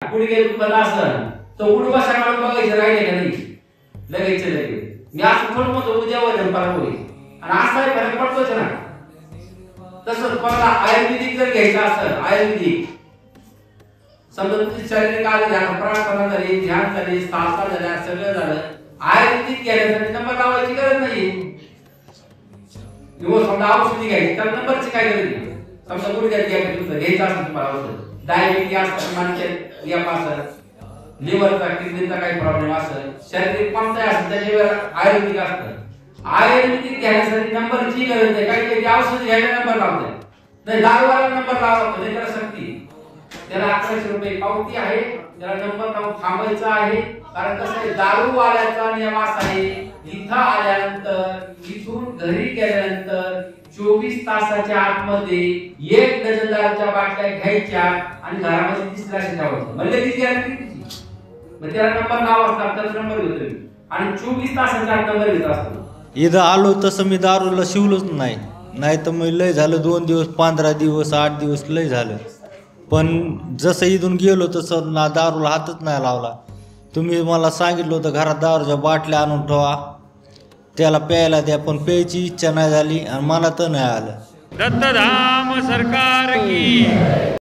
गुडघे दुखत असेल तर उडबा सकाळून बघायचं राहिले का नाही लगेच मी असं थोडं म्हणतो उद्या वजन फरक होईल आणि असा फरक पडतोच ना। तसंच तुम्हाला आयुर्वेदिक जर घ्यायचं असेल आयुर्वेदिक समजा तुमची शारीरिक आरोग्य प्रार्थना झाली ध्यान झाली साधना झाल्या सगळं झालं आयुर्वेदिक घ्यायसाठी नंबर लावायची गरज नाही। किंवा समजा औषधी घ्यायची तर नंबरची काय गरज नाही। समजा गुडघ्यात घ्यायचं असेल तुम्हाला औषध डायबिटीज असेल मानसिक व्याप असेल लिव्हरचा किडनीचा काही प्रॉब्लेम असेल शारीरिक कोणताही असेल त्याच्यावर आयुर्वेदिक असतं। आयुर्वेदिक घ्यायसाठी नंबरची गरज नाही। काही औषध घ्यायला नंबर लावतात नाही दारूवाला नंबर लावा म्हणजे त्याला सक्ती त्याला 1100 रुपये पावती आहे त्याला नंबर लावून थांबायचा आहे। कारण कसं आहे दारूवाल्याचा नियम असा आहे इथं आल्यानंतर इथून घरी गेल्यानंतर 24 तासाच्या आतमध्ये 1 डझन दारूच्या बाटल्या घ्यायच्या आणि घरामध्ये तिसरा ठेवायचा म्हणजे किती गॅरंटी मग त्याला नंबर लावा लागतात नंबर घेतो आणि 24 तासाच्या आत नंबर घेत असतो। इथं आलो तसं मी दारूला शिवलोच नाही तर मग लय झालं 2 दिवस 15 दिवस 8 दिवस लय झालं। पण जसं इथून गेलो तसं ना दारूला हातच नाही लावला। तुम्ही मला सांगितलं होतं घरात दारूच्या बाटल्या आणून ठेवा त्याला प्यायला द्या पण प्यायची इच्छा नाही झाली आणि मला तर नाही आलं। दत्तधाम सरकार की